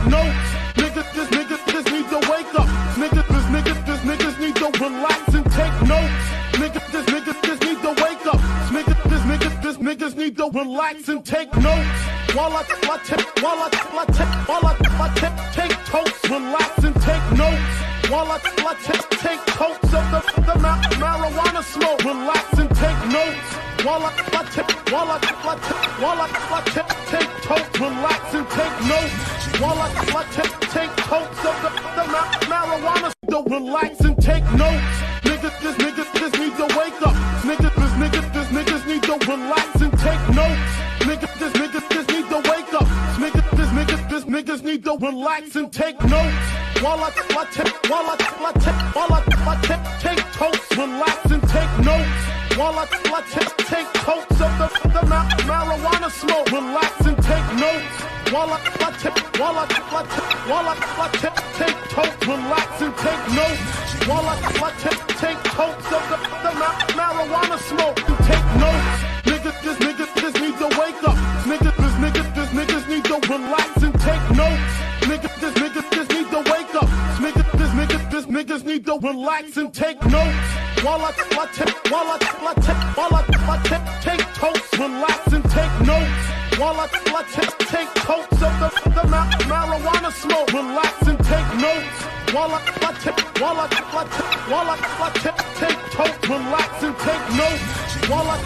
notes. Niggas need to wake up. Niggas need to relax and take notes. Niggas need to wake up. Niggas need to relax and take notes. While I take totes, relax and take notes. While I take totes of the marijuana smoke, relax and take notes. While I take totes, relax and take notes. While I take totes of the marijuana smoke, relax and take notes. Niggas need to wake up. Niggas need to relax and take notes. Niggas need to wake up. Niggas need to relax and take notes. While I take totes, relax and take notes. While I take totes of the marijuana smoke, relax and take notes. While I take totes, relax and take notes. While I take totes of the marijuana smoke, and take notes. Niggas need to wake up. Niggas need to relax and take notes. Niggas need to wake up. Niggas need to relax and take notes. While I take totes, relax and take notes. While I take totes of the marijuana smoke, relax and take notes. While I take totes, relax and take notes. While I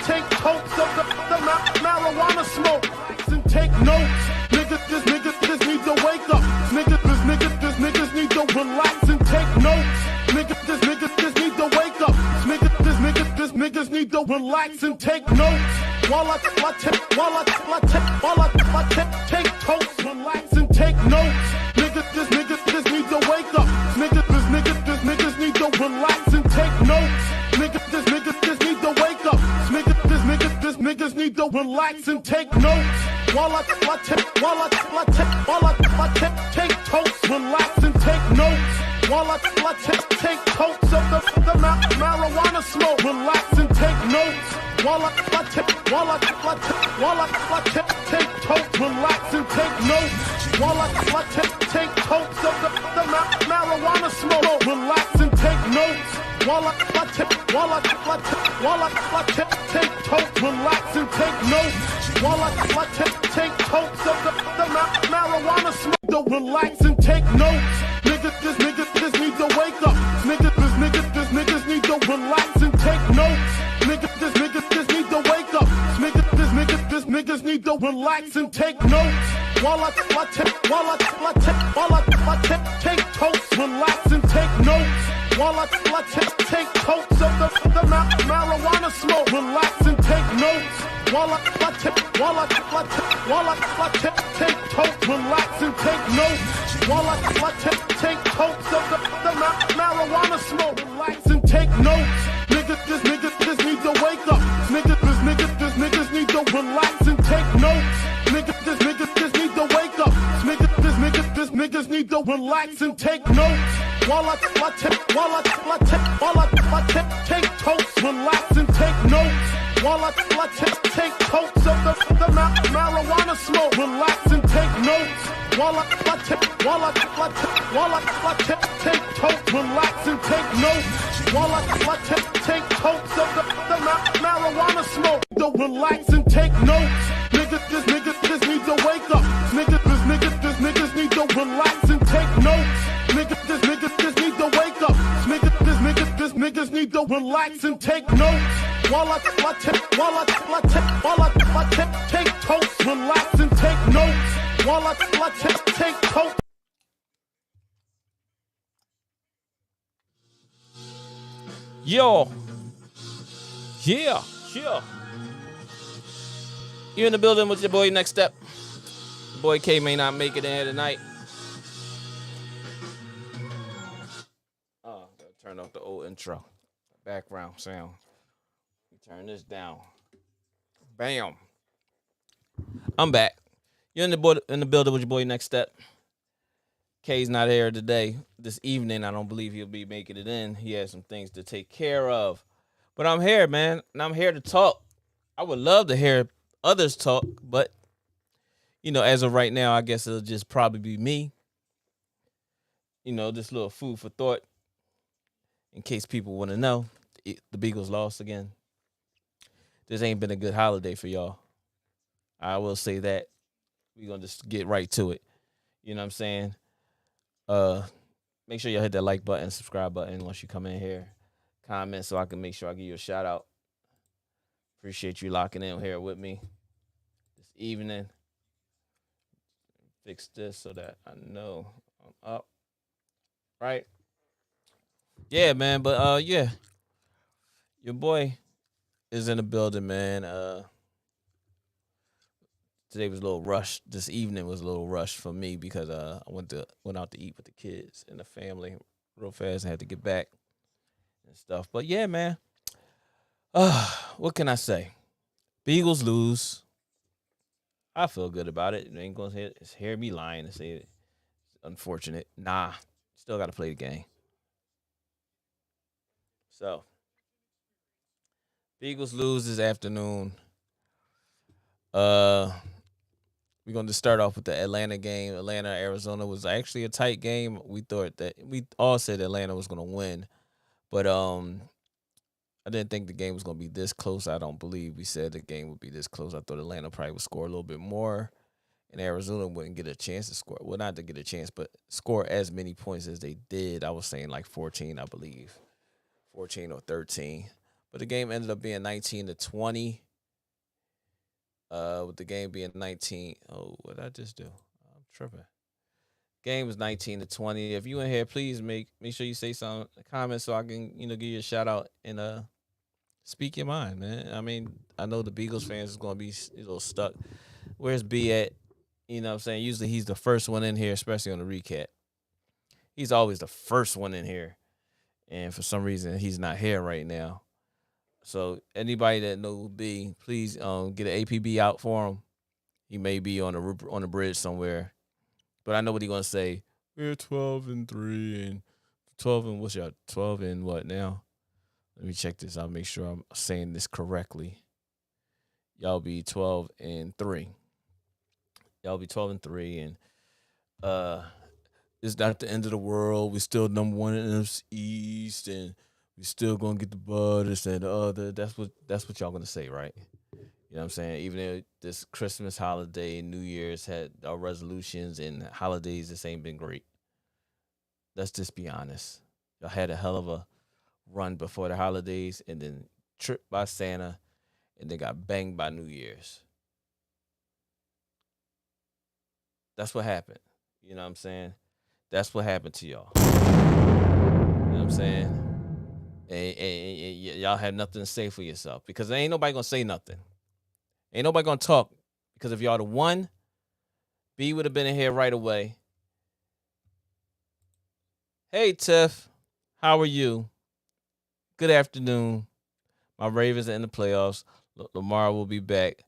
take totes of the marijuana smoke, relax and take notes. Niggas need to wake up. Niggas need to relax and take notes. Niggas need to wake up. Niggas need to relax and take notes. While I take totes, relax and take notes. Niggas need to wake up. Niggas need to relax and take notes. Niggas need to wake up. Niggas need to relax and take notes. While I take totes, relax and take notes. While I take totes of the marijuana smoke, relax and take notes. While I take totes, relax and take notes. While I take totes of the marijuana smoke, relax and take notes. While I take totes, relax and take notes. While I take totes of the marijuana smoke, relax and take notes. Niggas need to wake up. Niggas need to relax and take notes. Niggas need to wake up. Niggas need to relax and take notes. While I take totes, relax and take notes. While I take totes of the marijuana smoke, relax and take notes. While I take totes, relax and take notes. While I take totes of the marijuana smoke, relax and take notes. Niggas need to wake up. Niggas need to relax and take notes. Niggas need to wake up. Niggas need to relax and take notes. While I take totes, relax and take notes. While I take totes of the marijuana smoke, relax and take notes. While I take totes, relax and take notes. While I take totes of the marijuana smoke, relax and take notes. Niggas need to wake up. Niggas need to relax and take notes. Niggas need to wake up. Niggas need to relax and take notes. While I take totes, relax and take notes. While I take totes. Yo. Yeah. You in the building with your boy Next Step. Your boy K may not make it in here tonight. Oh, gotta turn off the old intro. Background sound. Turn this down. Bam. I'm back. You're in the building with your boy Next Step. K's not here today. This evening, I don't believe he'll be making it in. He has some things to take care of. But I'm here, man, and I'm here to talk. I would love to hear others talk, but, you know, as of right now, I guess it'll just probably be me. You know, this little food for thought in case people want to know. The Beagles lost again. This ain't been a good holiday for y'all. I will say that. We're going to just get right to it. You know what I'm saying? Make sure y'all hit that like button, subscribe button once you come in here. Comment so I can make sure I give you a shout out. Appreciate you locking in here with me this evening. Fix this so that I know I'm up. Right? Yeah, man. But yeah. Your boy is in the building, man. Today was a little rushed. This evening was a little rushed for me because I went out to eat with the kids and the family real fast. I had to get back and stuff. But yeah, man. What can I say? Beagles lose. I feel good about it. You ain't gonna hear me lying and say it. It's unfortunate. Nah. Still gotta play the game. So Beagles lose this afternoon. We're going to start off with the Atlanta game. Atlanta, Arizona was actually a tight game. We all said Atlanta was going to win, but I didn't think the game was going to be this close. I don't believe we said the game would be this close. I thought Atlanta probably would score a little bit more, and Arizona wouldn't get a chance to score. Well, not to get a chance, but score as many points as they did. I was saying like 14, I believe, 14 or 13. But the game ended up being 19-20. With the game being 19. Oh, what did I just do? I'm tripping. Game was 19-20. If you in here, please make sure you say some comments so I can, give you a shout out and speak your mind, man. I mean, I know the Beagles fans is gonna be a little stuck. Where's B at? You know what I'm saying? Usually he's the first one in here, especially on the recap. He's always the first one in here. And for some reason he's not here right now. So anybody that knows B, please get an APB out for him. He may be on the bridge somewhere, but I know what he's gonna say. We're 12-3 and 12 and what's y'all 12 and what now? Let me check this. I'll make sure I'm saying this correctly. Y'all be 12-3. Y'all be 12-3, and it's not the end of the world. We're still number one in the NFC East, and we still gonna get the bud, this and the other. That's what y'all gonna say, right? You know what I'm saying? Even though this Christmas holiday and New Year's had our resolutions and holidays, this ain't been great. Let's just be honest. Y'all had a hell of a run before the holidays and then tripped by Santa and then got banged by New Year's. That's what happened. You know what I'm saying? That's what happened to y'all. You know what I'm saying? And y'all have nothing to say for yourself because there ain't nobody gonna say nothing. Ain't nobody gonna talk because if y'all the one, B would have been in here right away. Hey Tiff, how are you? Good afternoon. My Ravens are in the playoffs. Lamar will be back.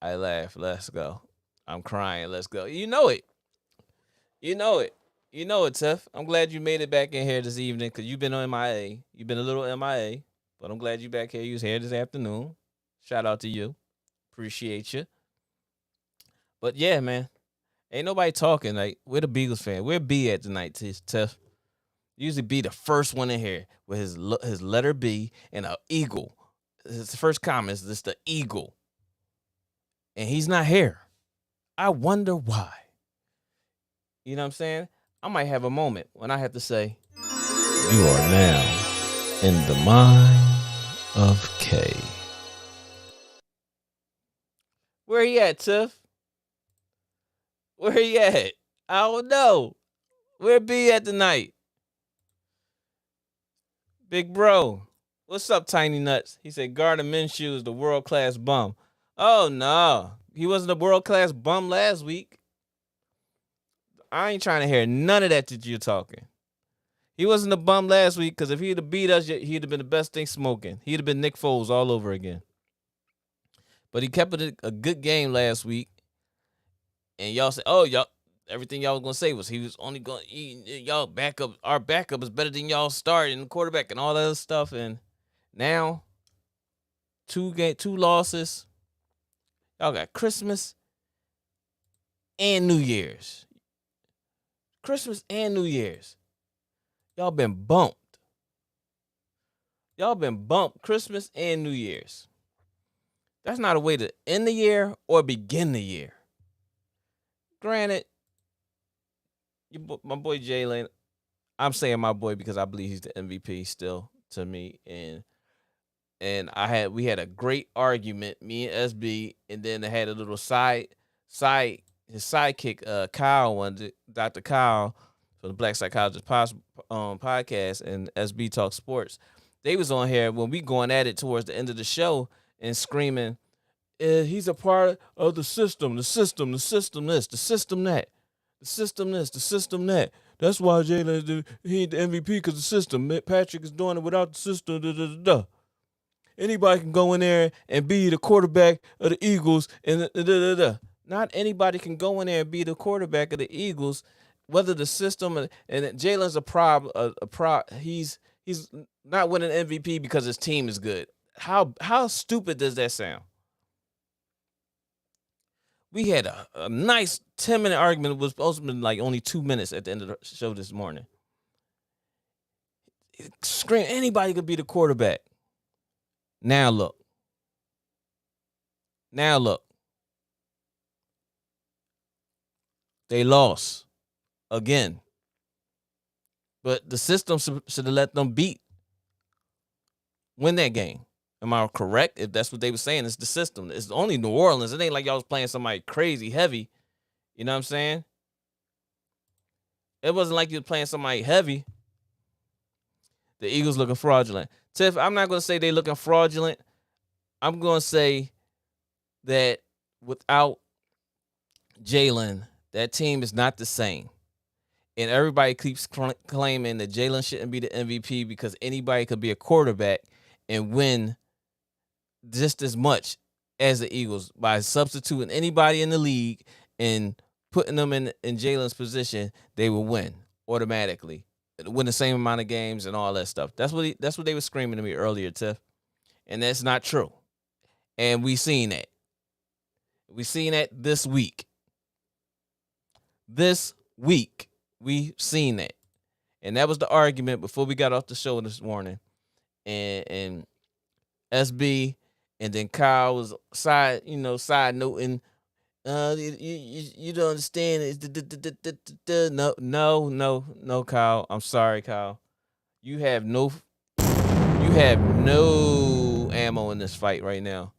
I laugh. Let's go. I'm crying. Let's go. You know it. You know it. You know it, Tiff. I'm glad you made it back in here this evening because you've been on MIA. You've been a little MIA, but I'm glad you back here. You was here this afternoon. Shout out to you. Appreciate you. But yeah, man, ain't nobody talking. Like, we're the Beagles fan. Where B at tonight, Tiff? Usually be the first one in here with his letter B and an eagle. His first comment is just the eagle. And he's not here. I wonder why. You know what I'm saying? I might have a moment when I have to say, you are now in the mind of K. Where he at, Tiff? Where he at? I don't know. Where B at tonight? Big bro. What's up, Tiny Nuts? He said Gardner Minshew is the world-class bum. Oh, no. He wasn't a world-class bum last week. I ain't trying to hear none of that you're talking. He wasn't a bum last week because if he'd have beat us, he'd have been the best thing smoking. He'd have been Nick Foles all over again. But he kept it a good game last week. And y'all said, oh, y'all, everything y'all was going to say was he was only going to eat y'all backup. Our backup is better than y'all starting quarterback and all that other stuff. And now, two losses. Y'all got Christmas and New Year's. Christmas and New Year's. Y'all been bumped. Y'all been bumped Christmas and New Year's. That's not a way to end the year or begin the year. Granted, my boy Jalen, I'm saying my boy because I believe he's the MVP still to me. And we had a great argument, me and SB, and then I had a little his sidekick, Kyle, Dr. Kyle from the Black Psychologist podcast and SB Talk Sports. They was on here when we going at it towards the end of the show and screaming, he's a part of the system this, the system that, the system this, the system that. That's why Jalen, he ain't the MVP because the system. Patrick is doing it without the system. Da, da, da, da. Anybody can go in there and be the quarterback of the Eagles. And da, da, da, da. Not anybody can go in there and be the quarterback of the Eagles, whether the system and Jalen's a problem. He's not winning MVP because his team is good. How stupid does that sound? We had a nice 10-minute argument. It was supposed to be like only 2 minutes at the end of the show this morning. Scream, anybody could be the quarterback. Now look. They lost again. But the system should have let them win that game. Am I correct? If that's what they were saying, it's the system. It's only New Orleans. It ain't like y'all was playing somebody crazy heavy. You know what I'm saying? It wasn't like you was playing somebody heavy. The Eagles looking fraudulent. Tiff, I'm not going to say they looking fraudulent. I'm going to say that without Jalen, that team is not the same. And everybody keeps claiming that Jalen shouldn't be the MVP because anybody could be a quarterback and win just as much as the Eagles by substituting anybody in the league and putting them in Jalen's position. They will win automatically, win the same amount of games and all that stuff. That's what they were screaming to me earlier, Tiff, and that's not true. And we seen that. We seen that this week. This week we seen that, and that was the argument before we got off the show this morning. And SB. And then Kyle was side noting, you don't understand. No, Kyle. I'm sorry, Kyle. You have no ammo in this fight right now.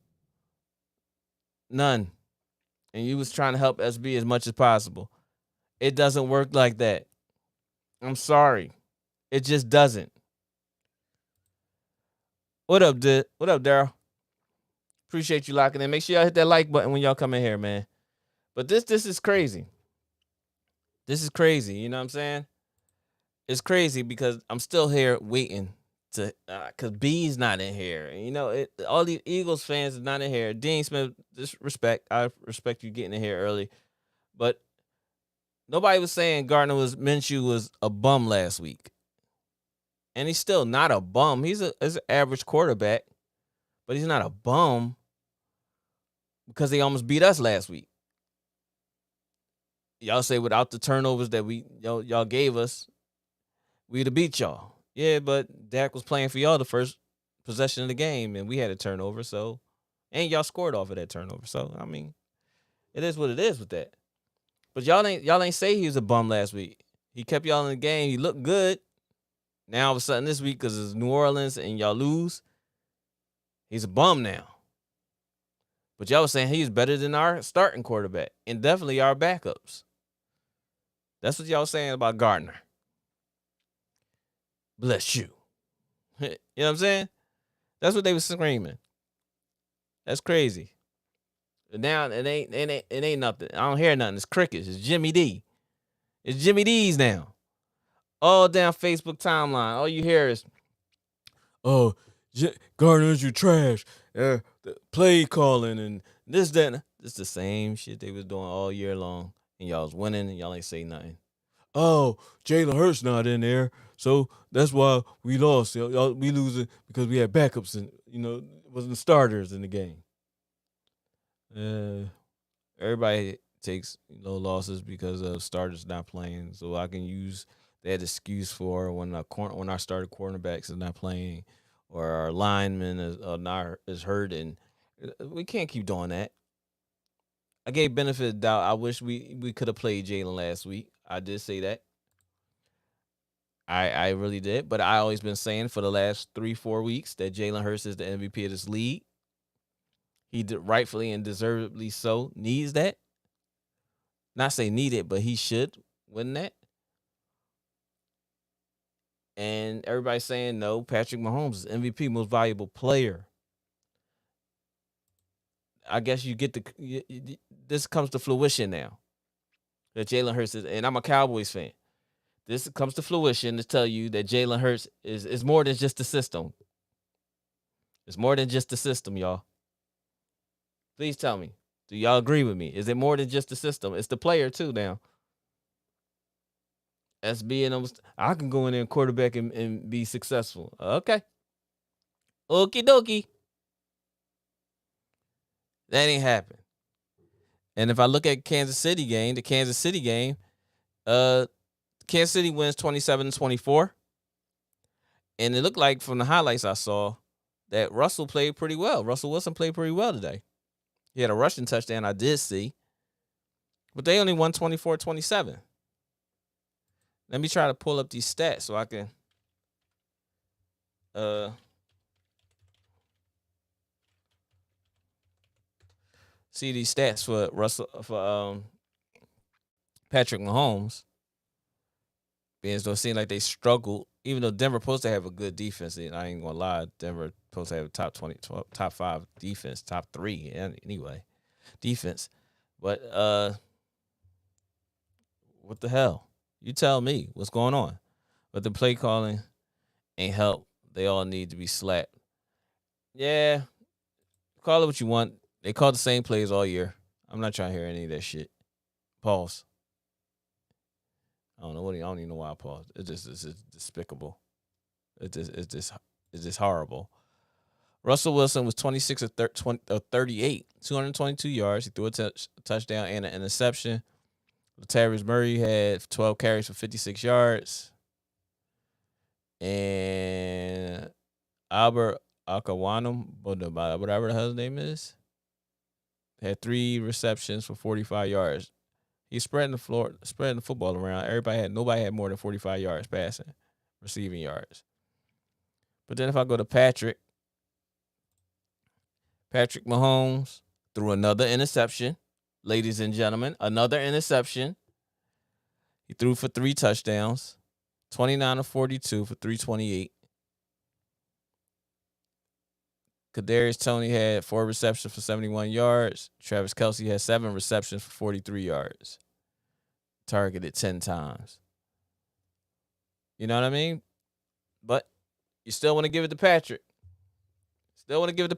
None. And you was trying to help SB as much as possible. It doesn't work like that. I'm sorry. It just doesn't. What up, Daryl? Appreciate you locking in. Make sure y'all hit that like button when y'all come in here, man. But this is crazy. This is crazy. You know what I'm saying? It's crazy because I'm still here waiting to, because B's not in here. And, you know, all the Eagles fans is not in here. Dean Smith, I respect you getting in here early. But nobody was saying Minshew was a bum last week. And he's still not a bum. He's an average quarterback. But he's not a bum because they almost beat us last week. Y'all say without the turnovers that y'all gave us, we'd have beat y'all. Yeah, but Dak was playing for y'all the first possession of the game, and we had a turnover. And y'all scored off of that turnover. So I mean, it is what it is with that. But y'all ain't say he was a bum last week. He kept y'all in the game. He looked good. Now all of a sudden this week, because it's New Orleans and y'all lose, he's a bum now. But y'all was saying he's better than our starting quarterback and definitely our backups. That's what y'all was saying about Gardner. Bless you. You know what I'm saying? That's what they was screaming. That's crazy. Now it ain't nothing. I don't hear nothing. It's crickets. It's Jimmy D. It's Jimmy D's now. All down Facebook timeline. All you hear is, oh, Gardner's you trash. The play calling and this, that. It's the same shit they was doing all year long. And y'all was winning and y'all ain't say nothing. Oh, Jalen Hurts not in there. So that's why we lost. We losing because we had backups and, wasn't starters in the game. Everybody takes losses because of starters not playing. So I can use that excuse for when our starter quarterbacks is not playing, or our lineman is hurt, and we can't keep doing that. I gave benefit of doubt. I wish we could have played Jalen last week. I did say that. I really did. But I always been saying for the last 3-4 weeks that Jalen Hurts is the MVP of this league. He rightfully and deservedly so needs that. Not say need it, but he should win that. And everybody's saying no, Patrick Mahomes is MVP, most valuable player. I guess you get this comes to fruition now. That Jalen Hurts is, and I'm a Cowboys fan. This comes to fruition to tell you that Jalen Hurts is more than just the system. It's more than just the system, y'all. Please tell me. Do y'all agree with me? Is it more than just the system? It's the player too now. That's being almost. I can go in there and quarterback and be successful. Okay. Okie dokie. That ain't happen. And if I look at the Kansas City game, Kansas City wins 27-24. And it looked like from the highlights I saw that Russell played pretty well. Russell Wilson played pretty well today. He had a rushing touchdown I did see. But they only won 24-27. Let me try to pull up these stats so I can see these stats for Patrick Mahomes. Being as though it seemed like they struggled, even though Denver supposed to have a good defense. I ain't gonna lie, Denver supposed to have a top 5 defense, top 3 anyway, defense. But what the hell? You tell me what's going on. But the play calling ain't help. They all need to be slapped. Yeah, call it what you want. They call the same plays all year. I'm not trying to hear any of that shit. Pause. I don't even know why I paused. It's just despicable. It's just horrible. Russell Wilson was 26 of 38, 222 yards. He threw a touchdown and an interception. Latavius Murray had 12 carries for 56 yards. And Albert Akawanum, whatever the hell his name is, had 3 receptions for 45 yards. He's spreading the football around. Nobody had more than 45 yards passing, receiving yards. But then if I go to Patrick Mahomes threw another interception. Ladies and gentlemen, another interception. He threw for 3 touchdowns, 29 of 42 for 328. Kadarius Toney had 4 receptions for 71 yards. Travis Kelce had 7 receptions for 43 yards. Targeted 10 times. You know what I mean? But you still want to give it to Patrick. You want to give it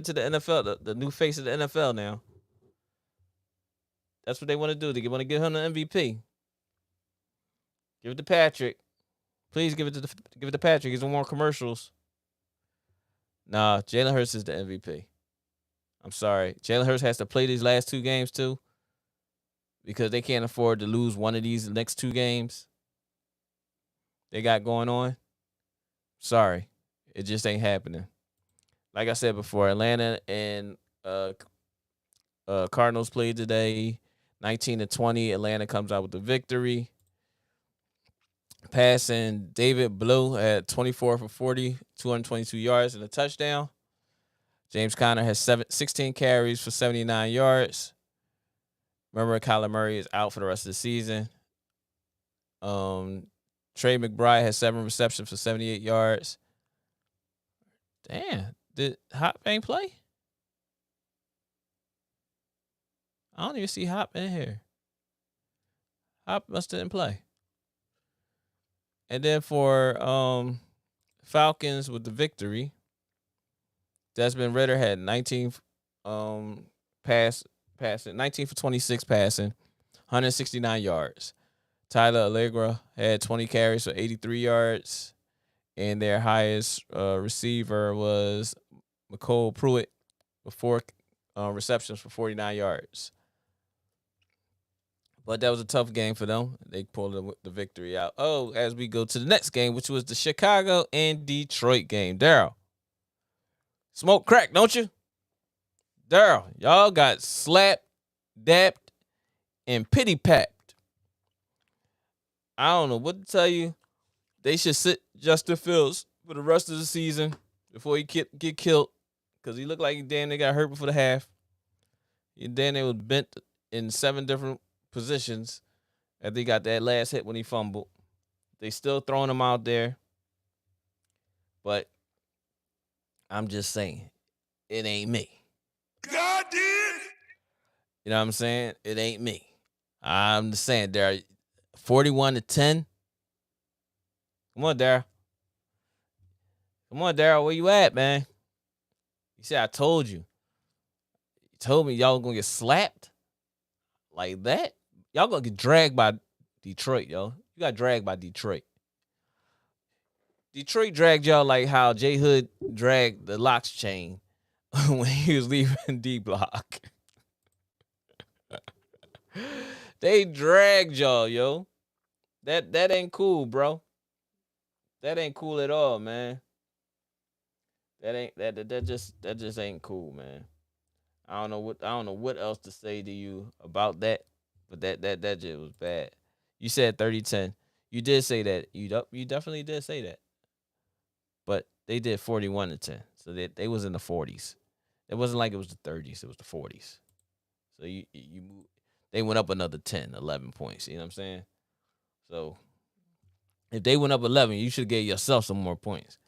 to the NFL, the new face of the NFL now. That's what they want to do. They want to give him the MVP. Give it to Patrick. Please give it to Patrick. He's on more commercials. Nah, Jalen Hurts is the MVP. I'm sorry. Jalen Hurts has to play these last 2 games too, because they can't afford to lose one of these next 2 games they got going on. Sorry. It just ain't happening. Like I said before, Atlanta and Cardinals played today, 19-20. Atlanta comes out with the victory. Passing, David Blue had 24 for 40, 222 yards and a touchdown. James Conner has 16 carries for 79 yards. Remember, Kyler Murray is out for the rest of the season. Trey McBride has 7 receptions for 78 yards. Damn, did Hop ain't play? I don't even see Hop in here. Hop must didn't play. And then for Falcons with the victory, Desmond Ridder had 19 passing, 19 for 26 passing, 169 yards. Tyler Allegra had 20 carries for 83 yards. And their highest receiver was McCole Pruitt with 4 receptions for 49 yards. But that was a tough game for them. They pulled the victory out. Oh, as we go to the next game, which was the Chicago and Detroit game. Daryl, smoke crack, don't you? Daryl, y'all got slapped, dapped, and pity-papped. I don't know what to tell you. They should sit Justin Fields for the rest of the season before he get killed, because he looked like he damn near got hurt before the half. He damn near was bent in 7 different positions after he got that last hit when he fumbled. They still throwing him out there. But I'm just saying, it ain't me. God did. You know what I'm saying? It ain't me. I'm just saying, Darryl, 41-10. Come on, Darryl. Come on, Darryl. Where you at, man? He said, I told you. You told me y'all gonna get slapped like that. Y'all gonna get dragged by Detroit, yo. You got dragged by Detroit. Detroit dragged y'all like how J Hood dragged the locks chain when he was leaving D Block. They dragged y'all, yo. That ain't cool, bro. That ain't cool at all, man. That just ain't cool, man. I don't know what else to say to you about that, but that just was bad. You said 30-10. You did say that. You definitely did say that. But they did 41-10. So they was in the 40s. It wasn't like it was the 30s, it was the 40s. So you they went up another 10, 11 points, you know what I'm saying? So if they went up 11, you should have gave yourself some more points.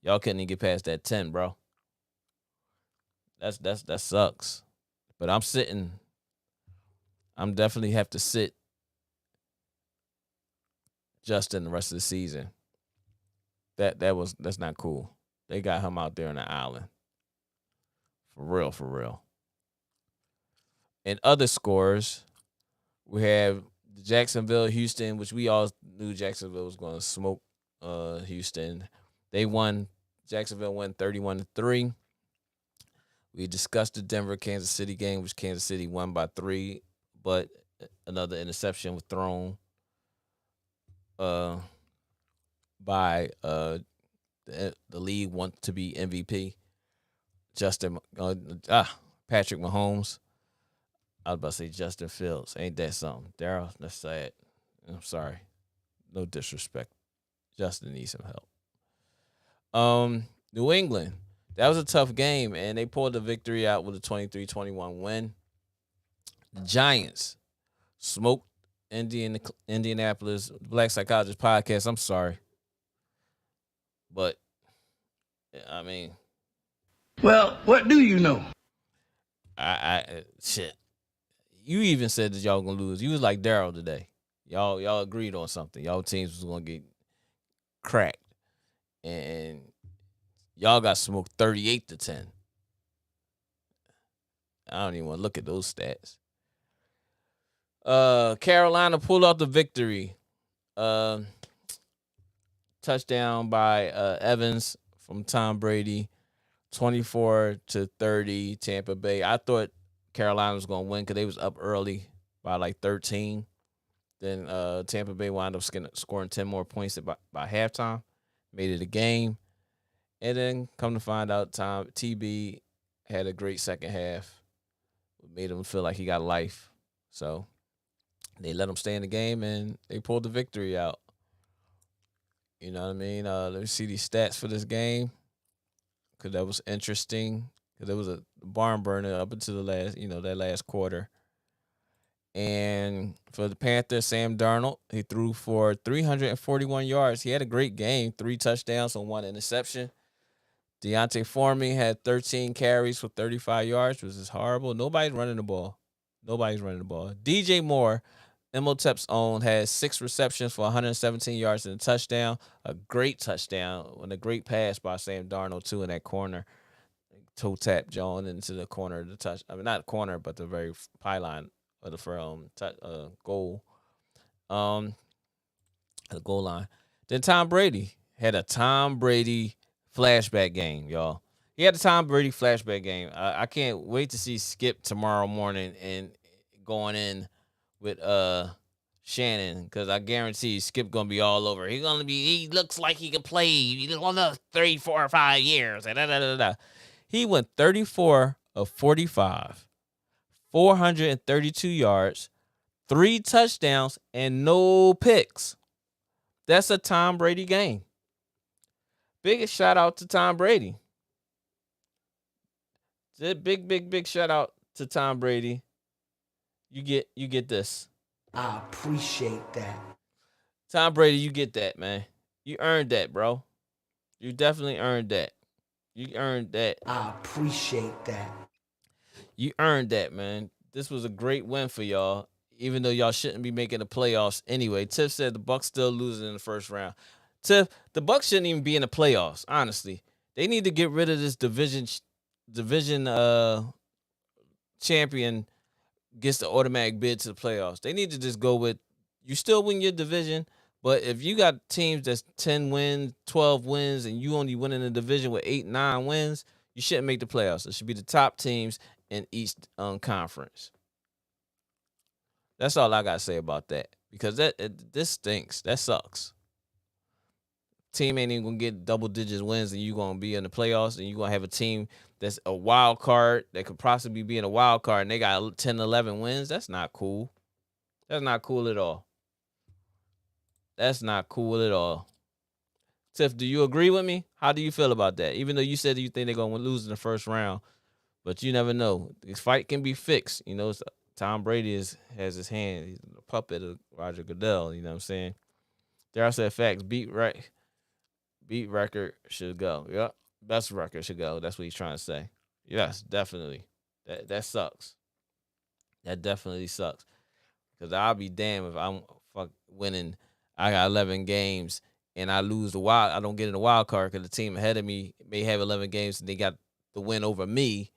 Y'all couldn't even get past that 10, bro. That sucks. But I'm definitely have to sit Justin the rest of the season. That's not cool. They got him out there on the island. For real. And other scores, we have Jacksonville, Houston, which we all knew Jacksonville was going to smoke Houston. They won. Jacksonville won 31-3. We discussed the Denver-Kansas City game, which Kansas City won by 3, but another interception was thrown by the league want to be MVP. Patrick Mahomes. I was about to say Justin Fields. Ain't that something? Daryl, that's sad. I'm sorry. No disrespect. Justin needs some help. New England. That was a tough game, and they pulled the victory out with a 23-21 win. The Giants smoked Indianapolis. Black Psychologist Podcast. I'm sorry. But, I mean. Well, what do you know? Shit. You even said that y'all gonna lose. You was like Daryl today. Y'all agreed on something. Y'all teams was gonna get cracked. And y'all got smoked 38-10. I don't even want to look at those stats. Carolina pulled off the victory. Touchdown by Evans from Tom Brady. 24-30, Tampa Bay. I thought Carolina was going to win because they was up early by like 13. Then Tampa Bay wound up scoring 10 more points by halftime. Made it a game. And then come to find out, TB had a great second half. Made him feel like he got life. So they let him stay in the game, and they pulled the victory out. You know what I mean? Let me see these stats for this game, because that was interesting. Because there was a barn burner up until the last, that last quarter. And for the Panthers, Sam Darnold, he threw for 341 yards. He had a great game, 3 touchdowns and 1 interception. Deontay Foreman had 13 carries for 35 yards, which is horrible. Nobody's running the ball. DJ Moore, Imhotep's own, had 6 receptions for 117 yards and a touchdown. A great touchdown and a great pass by Sam Darnold, too, in that corner. Toe tap John into the corner of the touch. I mean, not the corner, but the very pylon of the goal. The goal line. Then Tom Brady had a Tom Brady flashback game, y'all. He had a Tom Brady flashback game. I can't wait to see Skip tomorrow morning and going in with Shannon, because I guarantee Skip gonna be all over. He looks like he can play another 3, 4, or 5 years. He went 34 of 45, 432 yards, 3 touchdowns, and no picks. That's a Tom Brady game. Biggest shout out to Tom Brady. Big shout out to Tom Brady. You get this. I appreciate that. Tom Brady, you get that, man. You earned that, bro. You definitely earned that. You earned that. I appreciate that. You earned that, man. This was a great win for y'all, even though y'all shouldn't be making the playoffs anyway. Tiff said the Bucs still losing in the first round. Tiff, the Bucs shouldn't even be in the playoffs, honestly. They need to get rid of this division champion gets the automatic bid to the playoffs. They need to just go with, you still win your division, but if you got teams that's 10 wins, 12 wins, and you only win in the division with 8, 9 wins, you shouldn't make the playoffs. It should be the top teams in each conference. That's all I got to say about that, because this stinks. That sucks. Team ain't even going to get double digits wins, and you're going to be in the playoffs, and you're going to have a team that's a wild card that could possibly be in a wild card, and they got 10, 11 wins. That's not cool. That's not cool at all. That's not cool at all. Tiff, do you agree with me? How do you feel about that? Even though you said you think they're going to lose in the first round, but you never know. This fight can be fixed. You know, Tom Brady has his hand. He's a puppet of Roger Goodell. You know what I'm saying? There are said facts. Beat record should go. Yep. Best record should go. That's what he's trying to say. Yes, definitely. That sucks. That definitely sucks. Because I'll be damned if I'm winning. I got 11 games and I lose I don't get in the wild card because the team ahead of me may have 11 games and they got the win over me.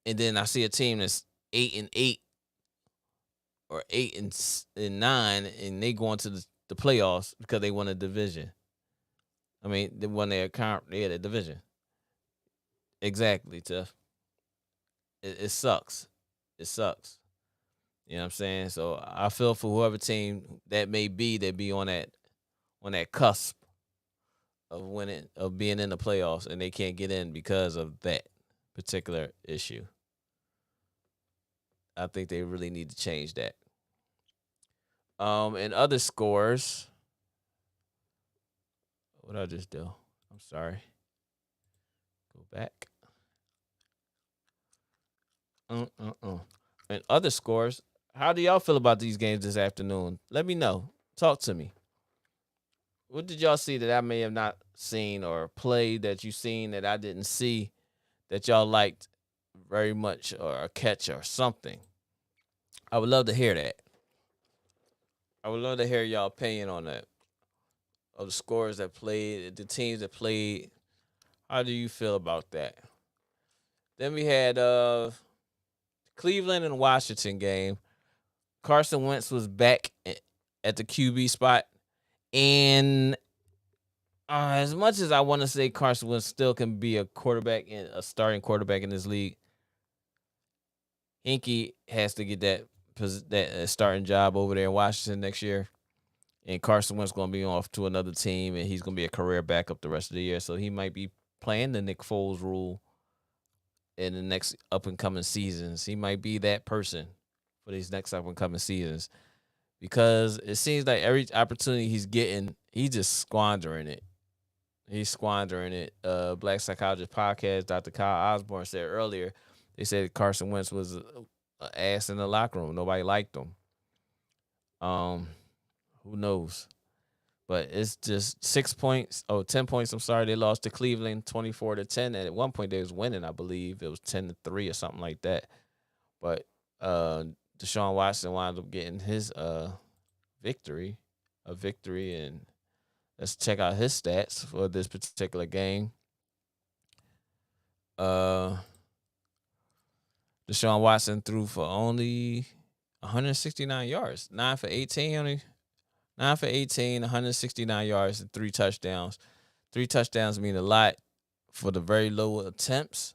And then I see a team that's 8-8 or 8-9, and they go into the playoffs because they won a division. I mean, they won their division. Exactly, Tiff. It sucks. It sucks. You know what I'm saying? So I feel for whoever team that may be that be on that cusp of winning, of being in the playoffs, and they can't get in because of that particular issue. I think they really need to change that. And other scores. What did I just do? I'm sorry. Go back. And other scores. How do y'all feel about these games this afternoon? Let me know. Talk to me. What did y'all see that I may have not seen, or played that you seen that I didn't see that y'all liked very much, or a catch or something? I would love to hear that. I would love to hear y'all opinion on that. Of the scores that played, the teams that played. How do you feel about that? Then we had Cleveland and Washington game. Carson Wentz was back at the QB spot. And as much as I want to say Carson Wentz still can be a starting quarterback in this league, Hinkie has to get that starting job over there in Washington next year. And Carson Wentz going to be off to another team, and he's going to be a career backup the rest of the year. So he might be playing the Nick Foles rule in the next up-and-coming seasons. He might be that person for these next up-and-coming seasons, because it seems like every opportunity he's getting, he's just squandering it. He's squandering it. Black Psychologist Podcast, Dr. Kyle Osborne said earlier, they said Carson Wentz was an ass in the locker room. Nobody liked him. Who knows? But it's just 10 points. I'm sorry. They lost to Cleveland 24-10. And at one point they was winning, I believe. It was 10-3 or something like that. But Deshaun Watson wound up getting his victory. And let's check out his stats for this particular game. Deshaun Watson threw for only 169 yards. 9 for 18, 169 yards, and 3 touchdowns. 3 touchdowns mean a lot for the very low attempts.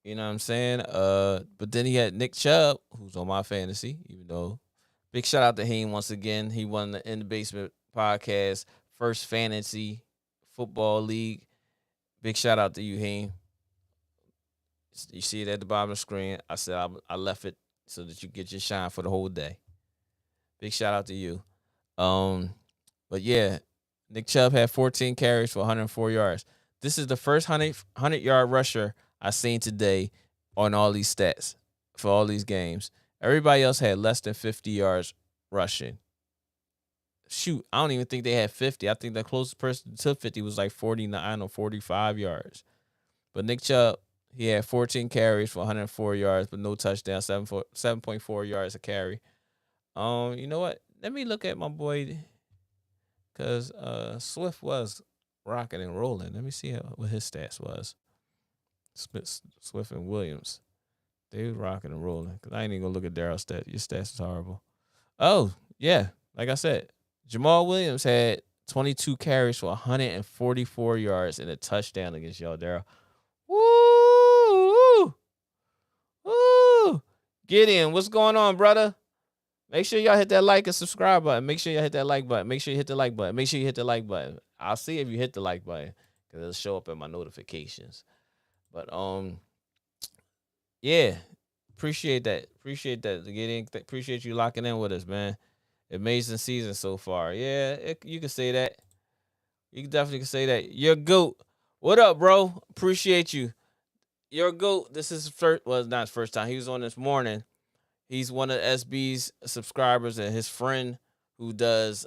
You know what I'm saying? But then he had Nick Chubb, who's on my fantasy, even though big shout out to him once again. He won the In the Basement podcast first fantasy football league. Big shout out to you, Haim. You see it at the bottom of the screen. I said I left it so that you get your shine for the whole day. Big shout out to you. But yeah, Nick Chubb had 14 carries for 104 yards. This is the first 100-yard rusher I've seen today on all these stats for all these games. Everybody else had less than 50 yards rushing. Shoot, I don't even think they had 50. I think the closest person to 50 was like 49 or 45 yards. But Nick Chubb, he had 14 carries for 104 yards, but no touchdown, 7.4 yards a carry. You know what? Let me look at my boy, because Swift was rocking and rolling. Let me see what his stats was. Swift and Williams, they was rocking and rolling. Cause I ain't even gonna look at Daryl's stats. Your stats is horrible. Oh yeah, like I said, Jamal Williams had 22 carries for 144 yards and a touchdown against y'all, Daryl. Woo! Woo! Gideon, what's going on, brother? Make sure y'all hit that like and subscribe button. Make sure y'all hit that like button. Make sure you hit the like button. Make sure you hit the like button. I'll see if you hit the like button because it'll show up in my notifications. But yeah, appreciate that. Appreciate that. Gideon. Appreciate you locking in with us, man. Amazing season so far. Yeah, you can say that. You definitely can say that. You're GOAT. What up, bro? Appreciate you. You're GOAT. This is first. Well, not his first time. He was on this morning. He's one of SB's subscribers and his friend who does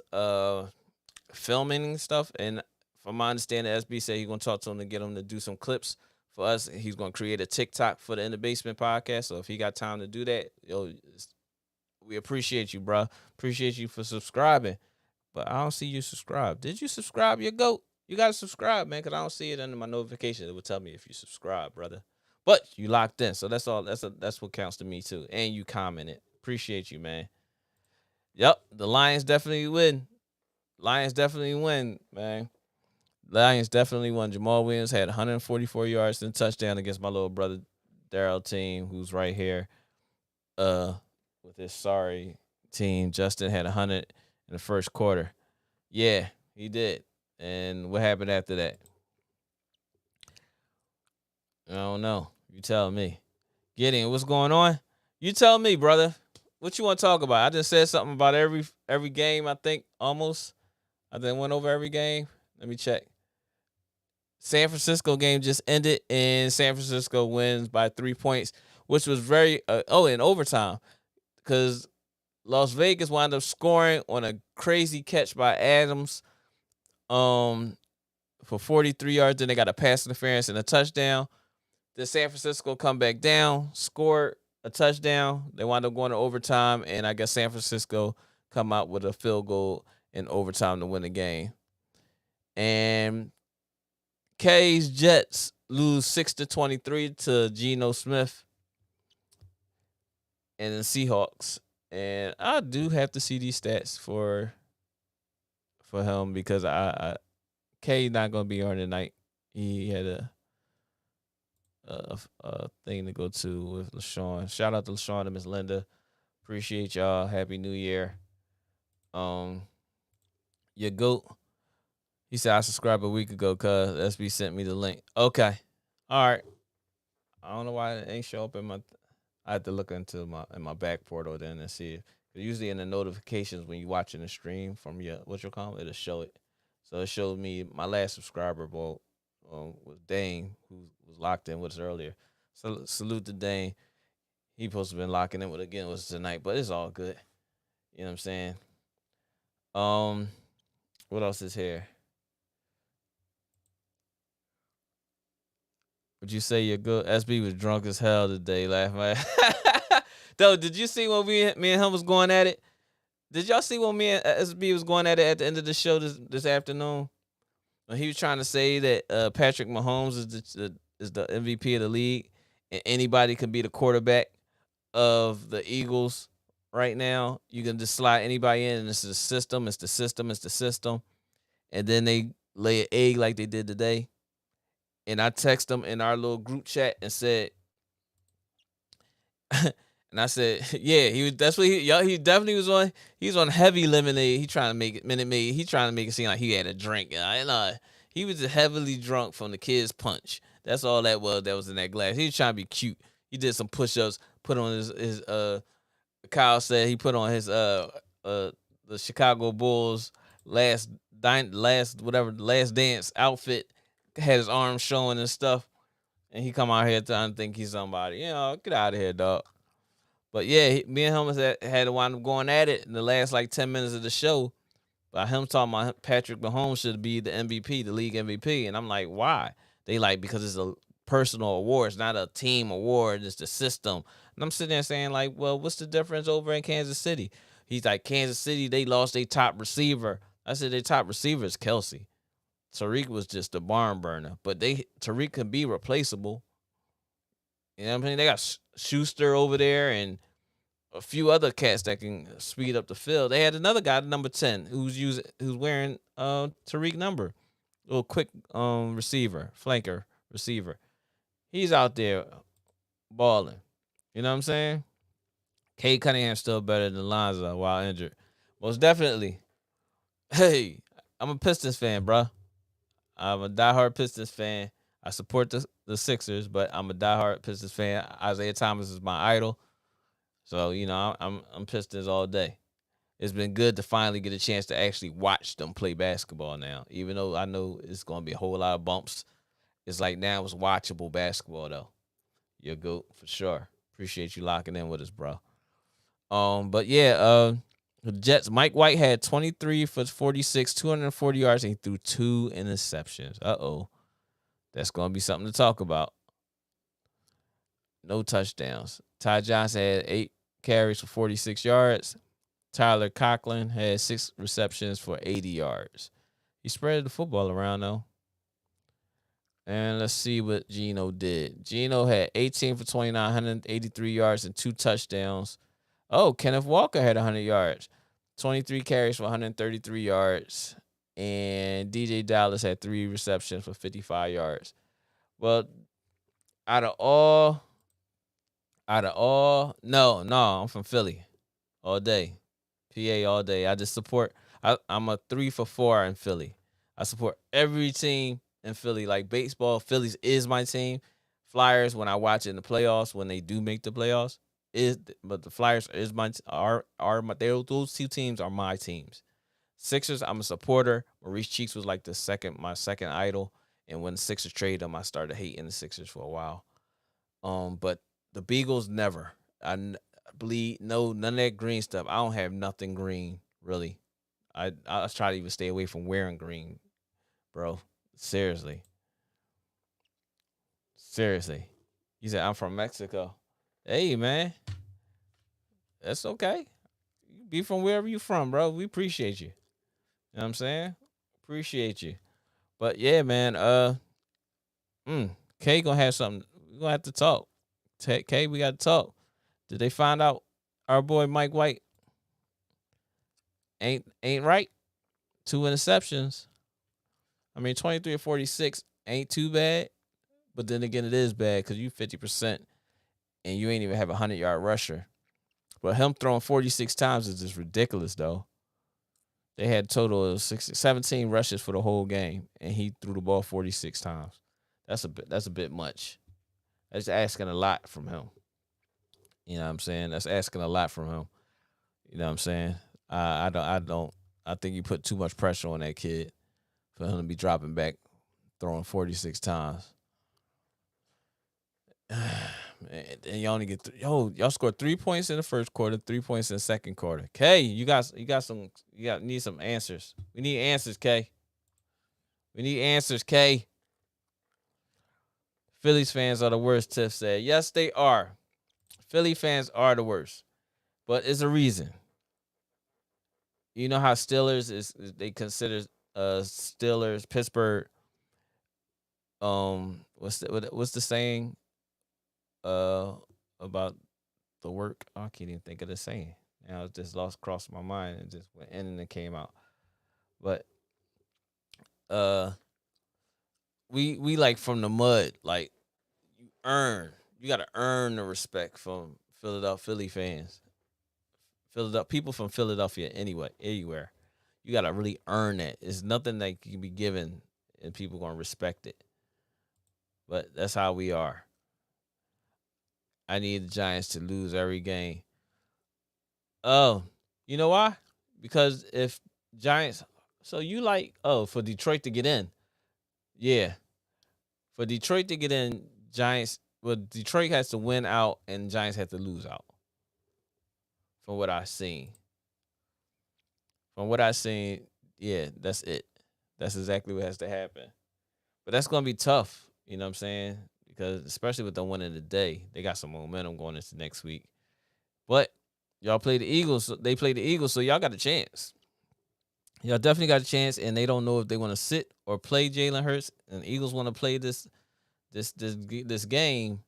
filming and stuff. And from my understanding, SB said he's gonna talk to him to get him to do some clips for us. He's gonna create a TikTok for the In the Basement podcast. So if he got time to do that, we appreciate you, bro. Appreciate you for subscribing. But I don't see you subscribe. Did you subscribe, your GOAT? You gotta subscribe, man, because I don't see it under my notification. It would tell me if you subscribe, brother. But you locked in, so that's all. That's what counts to me too. And you commented. Appreciate you, man. Yep, the Lions definitely win. Lions definitely win, man. Lions definitely won. Jamal Williams had 144 yards and a touchdown against my little brother Daryl team, who's right here. With his sorry team, Justin had 100 in the first quarter. Yeah, he did. And what happened after that? I don't know. You tell me. Gideon, what's going on? You tell me, brother. What you want to talk about? I just said something about every game, I think, almost. I then went over every game. Let me check. San Francisco game just ended, and San Francisco wins by 3 points, which was very in overtime, because Las Vegas wound up scoring on a crazy catch by Adams for 43 yards. Then they got a pass interference and a touchdown. The San Francisco come back down, scored a touchdown. They wound up going to overtime, and I guess San Francisco come out with a field goal in overtime to win the game. And K's Jets lose 6-23 to Geno Smith and the Seahawks. And I do have to see these stats for him, because K not gonna be on tonight. He had a thing to go to with LaShawn. Shout out to LaShawn and Miss Linda. Appreciate y'all. Happy New Year. Your GOAT. He said I subscribed a week ago because SB sent me the link. Okay. All right. I don't know why it ain't show up in my. I had to look into my back portal then and see. Usually in the notifications when you watching the stream from your it'll show it. So it showed me my last subscriber was Dane, who was locked in with us earlier. So salute to Dane. He supposed to have been locking in with again was tonight, but it's all good. You know what I'm saying? What else is here? Would you say you're good? SB was drunk as hell today, laughing. Though, did you see when me and him was going at it? Did y'all see when me and SB was going at it at the end of the show this afternoon? When he was trying to say that Patrick Mahomes is the MVP of the league, and anybody can be the quarterback of the Eagles right now. You can just slide anybody in, and it's the system. It's the system. It's the system. And then they lay an egg like they did today. And I text them in our little group chat and said, And I said, yeah, he was. That's what he definitely was on. He was on heavy lemonade. He trying to make it Minute Maid. He trying to make it seem like he had a drink. He was heavily drunk from the kids' punch. That's all that was. That was in that glass. He was trying to be cute. He did some push-ups. Put on his Kyle said he put on his the Chicago Bulls last dance outfit. Had his arms showing and stuff. And he come out here trying to think he's somebody. Get out of here, dog. But yeah, me and him had to wind up going at it in the last like 10 minutes of the show. By him talking about Patrick Mahomes should be the MVP, the league MVP. And I'm like, why? They like, because it's a personal award. It's not a team award. It's the system. And I'm sitting there saying like, well, what's the difference over in Kansas City? He's like, Kansas City, they lost their top receiver. I said, their top receiver is Kelsey. Tariq was just a barn burner. But Tariq can be replaceable. You know what I'm saying? They got Schuster over there and a few other cats that can speed up the field. They had another guy, number 10, who's wearing Tariq number, little quick flanker receiver. He's out there balling. You know what I'm saying? Cade Cunningham's still better than Lonzo while injured. Most definitely. Hey, I'm a Pistons fan, bro. I'm a diehard Pistons fan. I support the Sixers, but I'm a diehard Pistons fan. Isaiah Thomas is my idol. So, I'm Pistons all day. It's been good to finally get a chance to actually watch them play basketball now. Even though I know it's going to be a whole lot of bumps. It's like now it's watchable basketball, though. You're good for sure. Appreciate you locking in with us, bro. But yeah, the Jets, Mike White had 23 for 46, 240 yards, and he threw 2 interceptions. Uh-oh. That's going to be something to talk about. No touchdowns. Ty Johnson had 8 carries for 46 yards. Tyler Conklin had 6 receptions for 80 yards. He spread the football around, though. And let's see what Geno did. Geno had 18 for 29, 183 yards and 2 touchdowns. Oh, Kenneth Walker had 100 yards. 23 carries for 133 yards. And DJ Dallas had 3 receptions for 55 yards. Well, out of all, no, I'm from Philly all day. PA all day. I just support, I'm a 3 for 4 in Philly. I support every team in Philly. Like baseball, Phillies is my team. Flyers, when I watch it in the playoffs, when they do make the playoffs, but the Flyers is those 2 teams are my teams. Sixers, I'm a supporter. Maurice Cheeks was like my second idol. And when the Sixers traded him, I started hating the Sixers for a while. But the Beagles, never. I bleed none of that green stuff. I don't have nothing green, really. I try to even stay away from wearing green, bro. Seriously. He said, I'm from Mexico. Hey, man. That's okay. You be from wherever you from, bro. We appreciate you. You know what I'm saying? Appreciate you. But yeah, man, Kay gonna have something. We're gonna have to talk. Kay, we gotta talk. Did they find out our boy Mike White ain't right? 2 interceptions. I mean, 23 or 46 ain't too bad. But then again, it is bad because you 50% and you ain't even have a 100-yard rusher. But him throwing 46 times is just ridiculous, though. They had a total of 17 rushes for the whole game, and he threw the ball 46 times. That's a bit much. That's asking a lot from him. You know what I'm saying? That's asking a lot from him. You know what I'm saying? I think you put too much pressure on that kid for him to be dropping back, throwing 46 times. And you only get y'all scored 3 points in the first quarter, 3 points in the second quarter. Kay, you need some answers. We need answers, Kay. We need answers, Kay. Phillies fans are the worst, Tiff said. Yes, they are. Philly fans are the worst. But it's a reason. You know how Steelers they consider Steelers, Pittsburgh, what's the saying about the work? Oh, I can't even think of the saying. Now it just crossed my mind and just went in and it came out. But we like from the mud, like you gotta earn the respect from Philly fans, people from Philadelphia anywhere. You gotta really earn that. It's nothing that can be given, and people gonna respect it. But that's how we are. I need the Giants to lose every game. Oh, you know why? Because if Giants, so you like, for Detroit to get in, yeah, for Detroit to get in, Giants. Well, Detroit has to win out, and Giants have to lose out. From what I've seen. Yeah, that's it. That's exactly what has to happen. But that's gonna be tough. You know what I'm saying? Because especially with them winning today, they got some momentum going into next week. But y'all play the Eagles. They play the Eagles, so y'all got a chance. Y'all definitely got a chance, and they don't know if they want to sit or play Jalen Hurts. And the Eagles want to play this game.